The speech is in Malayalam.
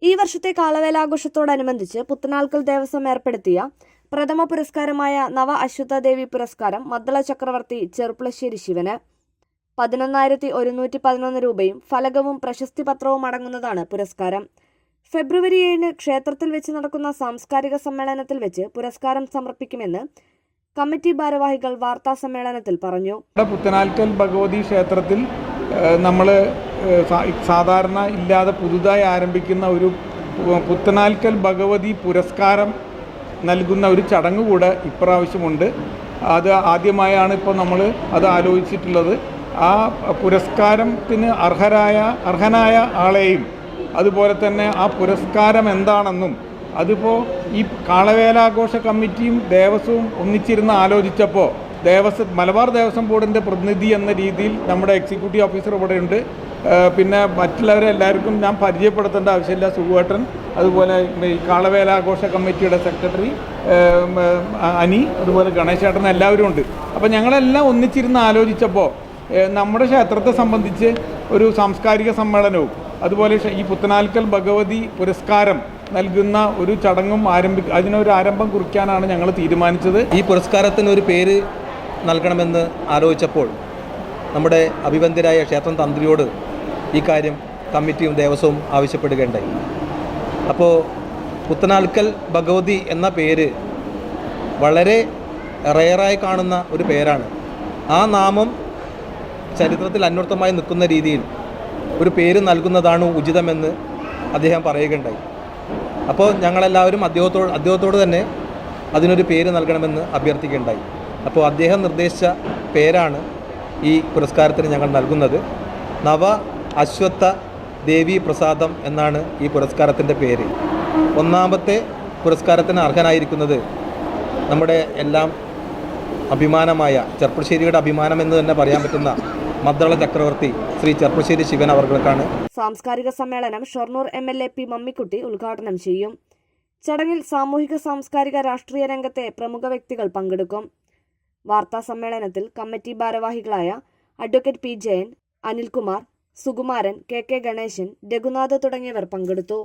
ഈ വർഷത്തെ കാളവേലാഘോഷത്തോടനുബന്ധിച്ച് പുത്തനാൽക്കൽ ദേവസ്വം ഏർപ്പെടുത്തിയ പ്രഥമ പുരസ്കാരമായ നവ അശ്വത്ഥദേവി പുരസ്കാരം മദ്ദള ചക്രവർത്തി ചെറുപ്പുളശ്ശേരി ശിവന് 11,111 രൂപയും ഫലകവും പ്രശസ്തി പത്രവും അടങ്ങുന്നതാണ് പുരസ്കാരം. ഫെബ്രുവരി 7 ക്ഷേത്രത്തിൽ വെച്ച് നടക്കുന്ന സാംസ്കാരിക സമ്മേളനത്തിൽ വെച്ച് പുരസ്കാരം സമർപ്പിക്കുമെന്ന് കമ്മിറ്റി ഭാരവാഹികൾ വാർത്താ സമ്മേളനത്തിൽ പറഞ്ഞു. പുത്തനാൽക്കൽ ഭഗവതി ക്ഷേത്രത്തിൽ നമ്മൾ സാധാരണ ഇല്ലാതെ പുതുതായി ആരംഭിക്കുന്ന ഒരു പുത്തനാൽക്കൽ ഭഗവതി പുരസ്കാരം നൽകുന്ന ഒരു ചടങ്ങ് കൂടെ ഇപ്രാവശ്യമുണ്ട്. അത് ആദ്യമായാണ് ഇപ്പോൾ നമ്മൾ അത് ആലോചിച്ചിട്ടുള്ളത്. ആ പുരസ്കാരത്തിന് അർഹനായ ആളെയും അതുപോലെ തന്നെ ആ പുരസ്കാരം എന്താണെന്നും അതിപ്പോൾ ഈ കാളവേലാഘോഷ കമ്മിറ്റിയും ദേവസ്വവും ഒന്നിച്ചിരുന്ന് ആലോചിച്ചപ്പോൾ മലബാർ ദേവസ്വം ബോർഡിൻ്റെ പ്രതിനിധി എന്ന രീതിയിൽ നമ്മുടെ എക്സിക്യൂട്ടീവ് ഓഫീസർ ഇവിടെയുണ്ട്. പിന്നെ മറ്റുള്ളവരെ എല്ലാവർക്കും ഞാൻ പരിചയപ്പെടുത്തേണ്ട ആവശ്യമില്ല. സുഖുവേട്ടൻ, അതുപോലെ ഈ കാളവേലാഘോഷ കമ്മിറ്റിയുടെ സെക്രട്ടറി അനി, അതുപോലെ ഗണേശേട്ടൻ, എല്ലാവരും ഉണ്ട്. അപ്പോൾ ഞങ്ങളെല്ലാം ഒന്നിച്ചിരുന്ന് ആലോചിച്ചപ്പോൾ നമ്മുടെ ക്ഷേത്രത്തെ സംബന്ധിച്ച് ഒരു സാംസ്കാരിക സമ്മേളനവും അതുപോലെ ഈ പുത്തനാൽക്കൽ ഭഗവതി പുരസ്കാരം നൽകുന്ന ഒരു ചടങ്ങും അതിനൊരു ആരംഭം കുറിക്കാനാണ് ഞങ്ങൾ തീരുമാനിച്ചത്. ഈ പുരസ്കാരത്തിന് ഒരു പേര് നൽകണമെന്ന് ആലോചിച്ചപ്പോൾ നമ്മുടെ അഭിബന്ധരായ ക്ഷേത്രം തന്ത്രിയോട് ഈ കാര്യം കമ്മിറ്റിയും ദേവസ്വവും ആവശ്യപ്പെടുകയുണ്ടായി. അപ്പോൾ പുത്തനാൽക്കൽ ഭഗവതി എന്ന പേര് വളരെ റെയറായി കാണുന്ന ഒരു പേരാണ്. ആ നാമം ചരിത്രത്തിൽ അന്വർത്ഥമായി നിൽക്കുന്ന രീതിയിൽ ഒരു പേര് നൽകുന്നതാണ് ഉചിതമെന്ന് അദ്ദേഹം പറയുകയുണ്ടായി. അപ്പോൾ ഞങ്ങളെല്ലാവരും അദ്ദേഹത്തോട് തന്നെ അതിനൊരു പേര് നൽകണമെന്ന് അഭ്യർത്ഥിക്കുകയുണ്ടായി. അപ്പോൾ അദ്ദേഹം നിർദ്ദേശിച്ച പേരാണ് ഈ പുരസ്കാരത്തിന് ഞങ്ങൾ നൽകുന്നത്. നവ അശ്വത്ഥ ദേവി പ്രസാദം എന്നാണ് ഈ പുരസ്കാരത്തിൻ്റെ പേര്. ഒന്നാമത്തെ പുരസ്കാരത്തിന് അർഹനായിരിക്കുന്നത് നമ്മുടെ എല്ലാം അഭിമാനമായ ചെർപ്പുളശ്ശേരിയുടെ അഭിമാനം എന്ന് തന്നെ പറയാൻ പറ്റുന്ന മദ്ദള ചക്രവർത്തി ശ്രീ ചെർപ്പുളശ്ശേരി ശിവൻ അവർക്കാണ്. സാംസ്കാരിക സമ്മേളനം ഷൊർണൂർ MLA P മമ്മിക്കുട്ടി ഉദ്ഘാടനം ചെയ്യും. ചടങ്ങിൽ സാമൂഹിക സാംസ്കാരിക രാഷ്ട്രീയ രംഗത്തെ പ്രമുഖ വ്യക്തികൾ പങ്കെടുക്കും. വാർത്താ സമ്മേളനത്തിൽ കമ്മിറ്റി ഭാരവാഹികളായ advocate P Jayan, Anilkumar, Sukumaran, KK Ganesan, Raghunath തുടങ്ങിയവർ പങ്കെടുത്തു.